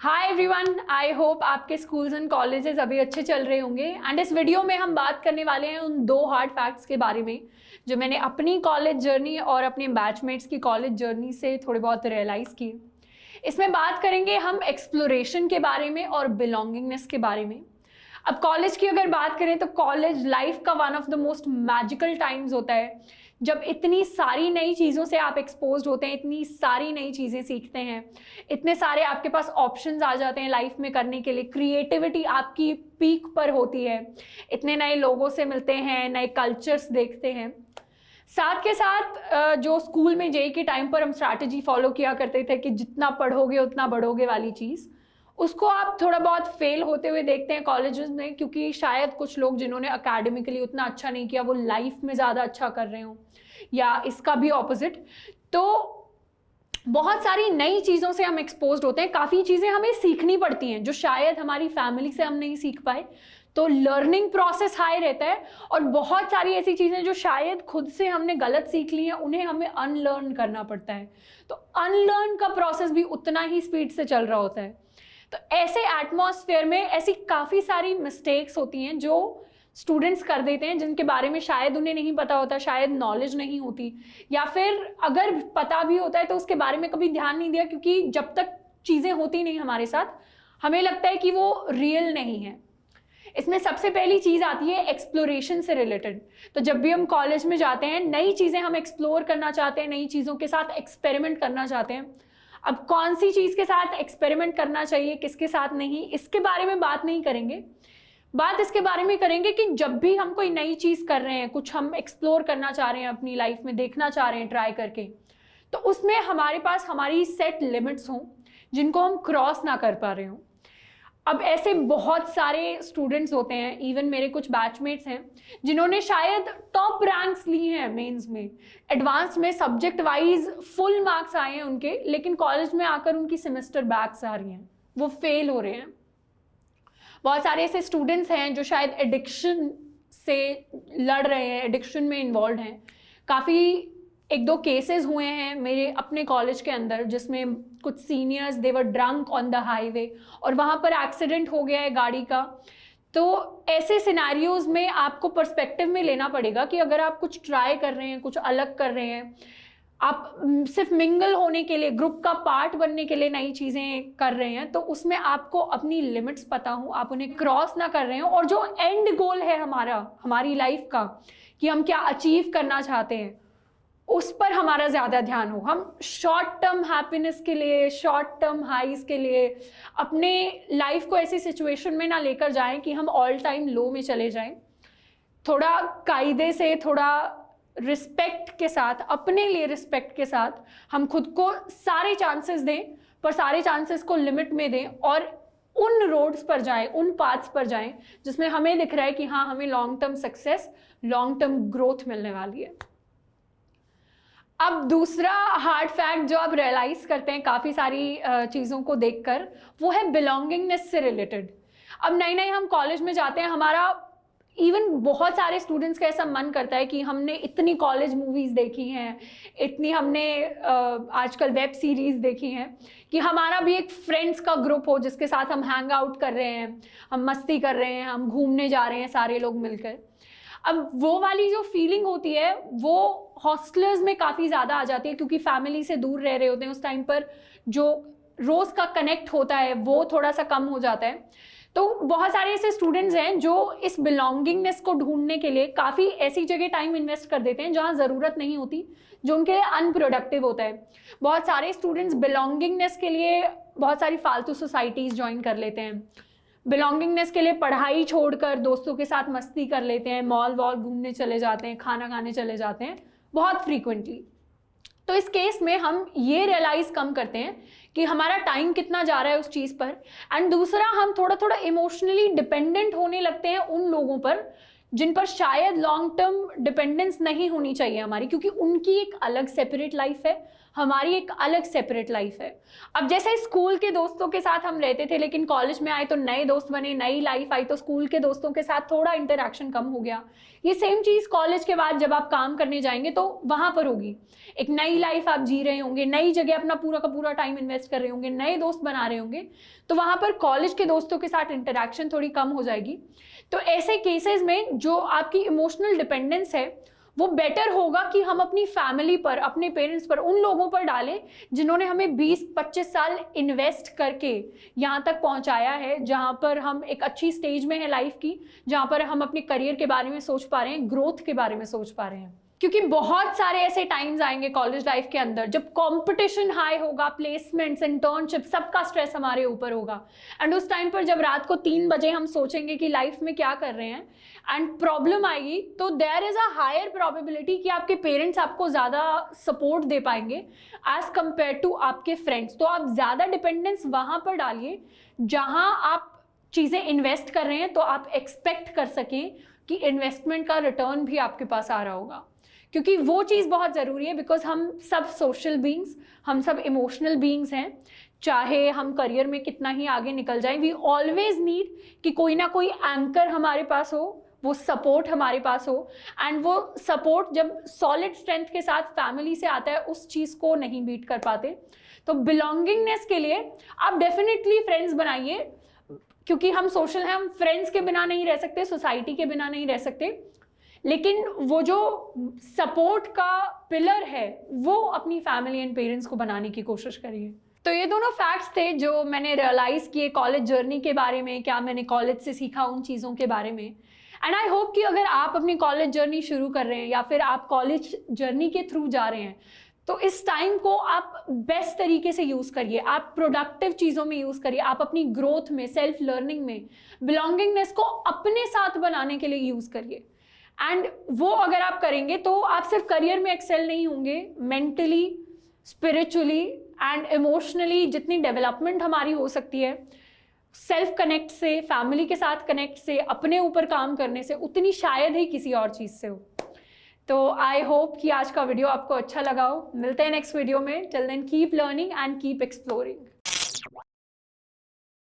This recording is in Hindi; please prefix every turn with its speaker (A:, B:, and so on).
A: हाय एवरीवन, आई होप आपके स्कूल्स एंड कॉलेजेस अभी अच्छे चल रहे होंगे। एंड इस वीडियो में हम बात करने वाले हैं उन दो हार्ड फैक्ट्स के बारे में जो मैंने अपनी कॉलेज जर्नी और अपने बैचमेट्स की कॉलेज जर्नी से थोड़े बहुत रियलाइज़ किए। इसमें बात करेंगे हम एक्सप्लोरेशन के बारे में और बिलोंगिंगनेस के बारे में। अब कॉलेज की अगर बात करें तो कॉलेज लाइफ का one of the most magical times होता है जब इतनी सारी नई चीज़ों से आप एक्सपोज्ड होते हैं, इतनी सारी नई चीज़ें सीखते हैं, इतने सारे आपके पास ऑप्शंस आ जाते हैं लाइफ में करने के लिए, क्रिएटिविटी आपकी पीक पर होती है, इतने नए लोगों से मिलते हैं, नए कल्चर्स देखते हैं। साथ के साथ जो स्कूल में जेई के टाइम पर हम स्ट्रैटेजी फॉलो किया करते थे कि जितना पढ़ोगे उतना बढ़ोगे वाली चीज़, उसको आप थोड़ा बहुत फेल होते हुए देखते हैं कॉलेजेस में, क्योंकि शायद कुछ लोग जिन्होंने अकेडमिकली उतना अच्छा नहीं किया वो लाइफ में ज़्यादा अच्छा कर रहे हों, या इसका भी ऑपोजिट। तो बहुत सारी नई चीज़ों से हम एक्सपोज्ड होते हैं, काफ़ी चीज़ें हमें सीखनी पड़ती हैं जो शायद हमारी फैमिली से हम नहीं सीख पाए, तो लर्निंग प्रोसेस हाई रहता है। और बहुत सारी ऐसी चीज़ें जो शायद खुद से हमने गलत सीख ली हैं उन्हें हमें अनलर्न करना पड़ता है, तो अनलर्न का प्रोसेस भी उतना ही स्पीड से चल रहा होता है। तो ऐसे एटमॉस्फेयर में ऐसी काफ़ी सारी मिस्टेक्स होती हैं जो स्टूडेंट्स कर देते हैं, जिनके बारे में शायद उन्हें नहीं पता होता, शायद नॉलेज नहीं होती, या फिर अगर पता भी होता है तो उसके बारे में कभी ध्यान नहीं दिया, क्योंकि जब तक चीज़ें होती नहीं हमारे साथ हमें लगता है कि वो रियल नहीं है। इसमें सबसे पहली चीज़ आती है एक्सप्लोरेशन से रिलेटेड। तो जब भी हम कॉलेज में जाते हैं, नई चीज़ें हम एक्सप्लोर करना चाहते हैं, नई चीज़ों के साथ एक्सपेरिमेंट करना चाहते हैं। अब कौन सी चीज़ के साथ एक्सपेरिमेंट करना चाहिए, किसके साथ नहीं, इसके बारे में बात नहीं करेंगे। बात इसके बारे में करेंगे कि जब भी हम कोई नई चीज़ कर रहे हैं, कुछ हम एक्सप्लोर करना चाह रहे हैं अपनी लाइफ में, देखना चाह रहे हैं ट्राई करके, तो उसमें हमारे पास हमारी सेट लिमिट्स हों जिनको हम क्रॉस ना कर पा रहे हों। अब ऐसे बहुत सारे स्टूडेंट्स होते हैं, इवन मेरे कुछ बैचमेट्स हैं जिन्होंने शायद टॉप रैंक्स ली हैं मेंस में, एडवांस में सब्जेक्ट वाइज फुल मार्क्स आए हैं उनके, लेकिन कॉलेज में आकर उनकी सेमेस्टर बैक्स आ रही हैं, वो फेल हो रहे हैं। बहुत सारे ऐसे स्टूडेंट्स हैं जो शायद एडिक्शन से लड़ रहे हैं, एडिक्शन में इन्वॉल्व हैं। काफ़ी एक दो केसेस हुए हैं मेरे अपने कॉलेज के अंदर जिसमें कुछ seniors they were drunk on the highway और वहाँ पर एक्सीडेंट हो गया है गाड़ी का। तो ऐसे सिनेरियोज में आपको पर्सपेक्टिव में लेना पड़ेगा कि अगर आप कुछ ट्राई कर रहे हैं, कुछ अलग कर रहे हैं, आप सिर्फ मिंगल होने के लिए, ग्रुप का पार्ट बनने के लिए नई चीज़ें कर रहे हैं, तो उसमें आपको अपनी लिमिट्स पता हो, आप उन्हें क्रॉस ना कर रहे हो, और जो एंड गोल है हमारी लाइफ का कि हम क्या अचीव करना चाहते हैं उस पर हमारा ज़्यादा ध्यान हो। हम शॉर्ट टर्म हैप्पीनेस के लिए, शॉर्ट टर्म हाइज के लिए अपने लाइफ को ऐसी सिचुएशन में ना लेकर जाएं कि हम ऑल टाइम लो में चले जाएं। थोड़ा कायदे से, थोड़ा रिस्पेक्ट के साथ, अपने लिए रिस्पेक्ट के साथ हम खुद को सारे चांसेस दें, पर सारे चांसेस को लिमिट में दें और उन रोड्स पर जाएं, उन पाथ्स पर जाएं जिसमें हमें दिख रहा है कि हाँ, हमें long term success, long term growth मिलने वाली है। अब दूसरा हार्ड फैक्ट जो आप रियलाइज करते हैं काफ़ी सारी चीज़ों को देखकर, वो है बिलोंगिंगनेस से रिलेटेड। अब नए नए हम कॉलेज में जाते हैं, हमारा इवन बहुत सारे स्टूडेंट्स का ऐसा मन करता है कि हमने इतनी कॉलेज मूवीज़ देखी हैं, इतनी हमने आजकल वेब सीरीज़ देखी हैं, कि हमारा भी एक फ्रेंड्स का ग्रुप हो जिसके साथ हम हैंग आउट कर रहे हैं, हम मस्ती कर रहे हैं, हम घूमने जा रहे हैं सारे लोग मिलकर। अब वो वाली जो फीलिंग होती है वो हॉस्टलर्स में काफ़ी ज़्यादा आ जाती है, क्योंकि फैमिली से दूर रह रहे होते हैं उस टाइम पर, जो रोज़ का कनेक्ट होता है वो थोड़ा सा कम हो जाता है। तो बहुत सारे ऐसे स्टूडेंट्स हैं जो इस बिलोंगिंगनेस को ढूंढने के लिए काफ़ी ऐसी जगह टाइम इन्वेस्ट कर देते हैं जहाँ ज़रूरत नहीं होती, जो उनके लिए अनप्रोडक्टिव होता है। बहुत सारे स्टूडेंट्स बिलोंगिंगनेस के लिए बहुत सारी फालतू सोसाइटीज़ ज्वाइन कर लेते हैं, बिलोंगिंगनेस के लिए पढ़ाई छोड़कर दोस्तों के साथ मस्ती कर लेते हैं, मॉल वॉल घूमने चले जाते हैं, खाना खाने चले जाते हैं बहुत फ्रीक्वेंटली। तो इस केस में हम ये रियलाइज़ कम करते हैं कि हमारा टाइम कितना जा रहा है उस चीज़ पर, एंड दूसरा हम थोड़ा थोड़ा इमोशनली डिपेंडेंट होने लगते हैं उन लोगों पर जिन पर शायद लॉन्ग टर्म डिपेंडेंस नहीं होनी चाहिए हमारी, क्योंकि उनकी एक अलग सेपरेट लाइफ है, हमारी एक अलग सेपरेट लाइफ है। अब जैसे स्कूल के दोस्तों के साथ हम रहते थे, लेकिन कॉलेज में आए तो नए दोस्त बने, नई लाइफ आई तो स्कूल के दोस्तों के साथ थोड़ा इंटरेक्शन कम हो गया। ये सेम चीज़ कॉलेज के बाद जब आप काम करने जाएंगे तो वहाँ पर होगी। एक नई लाइफ आप जी रहे होंगे, नई जगह अपना पूरा का पूरा टाइम इन्वेस्ट कर रहे होंगे, नए दोस्त बना रहे होंगे, तो वहाँ पर कॉलेज के दोस्तों के साथ इंटरेक्शन थोड़ी कम हो जाएगी। तो ऐसे केसेस में जो आपकी इमोशनल डिपेंडेंस है वो बेटर होगा कि हम अपनी फैमिली पर, अपने पेरेंट्स पर, उन लोगों पर डालें जिन्होंने हमें 20-25 साल इन्वेस्ट करके यहाँ तक पहुँचाया है, जहाँ पर हम एक अच्छी स्टेज में है लाइफ की, जहाँ पर हम अपने करियर के बारे में सोच पा रहे हैं, ग्रोथ के बारे में सोच पा रहे हैं। क्योंकि बहुत सारे ऐसे टाइम्स आएंगे कॉलेज लाइफ के अंदर जब कंपटीशन हाई होगा, प्लेसमेंट्स, इंटर्नशिप, सबका स्ट्रेस हमारे ऊपर होगा। एंड उस टाइम पर जब रात को 3 बजे हम सोचेंगे कि लाइफ में क्या कर रहे हैं एंड प्रॉब्लम आएगी, तो there is a higher probability कि आपके पेरेंट्स आपको ज़्यादा सपोर्ट दे पाएंगे एज कंपेयर टू आपके फ्रेंड्स। तो आप ज़्यादा डिपेंडेंस वहाँ पर डालिए जहाँ आप चीज़ें इन्वेस्ट कर रहे हैं, तो आप एक्सपेक्ट कर सकें कि इन्वेस्टमेंट का रिटर्न भी आपके पास आ रहा होगा। क्योंकि वो चीज़ बहुत ज़रूरी है, बिकॉज हम सब सोशल बीइंग्स, हम सब इमोशनल बीइंग्स हैं। चाहे हम करियर में कितना ही आगे निकल जाएं, वी ऑलवेज नीड कि कोई ना कोई एंकर हमारे पास हो, वो सपोर्ट हमारे पास हो। एंड वो सपोर्ट जब सॉलिड स्ट्रेंथ के साथ फैमिली से आता है, उस चीज़ को नहीं बीट कर पाते। तो बिलोंगिंगनेस के लिए आप डेफिनेटली फ्रेंड्स बनाइए, क्योंकि हम सोशल हैं, हम फ्रेंड्स के बिना नहीं रह सकते, सोसाइटी के बिना नहीं रह सकते, लेकिन वो जो सपोर्ट का पिलर है वो अपनी फैमिली एंड पेरेंट्स को बनाने की कोशिश करिए। तो ये दोनों फैक्ट्स थे जो मैंने रियलाइज़ किए कॉलेज जर्नी के बारे में, क्या मैंने कॉलेज से सीखा उन चीज़ों के बारे में। एंड आई होप कि अगर आप अपनी कॉलेज जर्नी शुरू कर रहे हैं या फिर आप कॉलेज जर्नी के थ्रू जा रहे हैं, तो इस टाइम को आप बेस्ट तरीके से यूज़ करिए, आप प्रोडक्टिव चीज़ों में यूज़ करिए, आप अपनी ग्रोथ में, सेल्फ लर्निंग में, बिलोंगिंगनेस को अपने साथ बनाने के लिए यूज़ करिए। एंड वो अगर आप करेंगे तो आप सिर्फ करियर में एक्सेल नहीं होंगे, मेंटली, स्पिरिचुअली एंड इमोशनली जितनी डेवलपमेंट हमारी हो सकती है सेल्फ कनेक्ट से, फैमिली के साथ कनेक्ट से, अपने ऊपर काम करने से, उतनी शायद ही किसी और चीज़ से हो। तो आई होप कि आज का वीडियो आपको अच्छा लगा हो। मिलते हैं नेक्स्ट वीडियो में। Till then keep learning and keep exploring.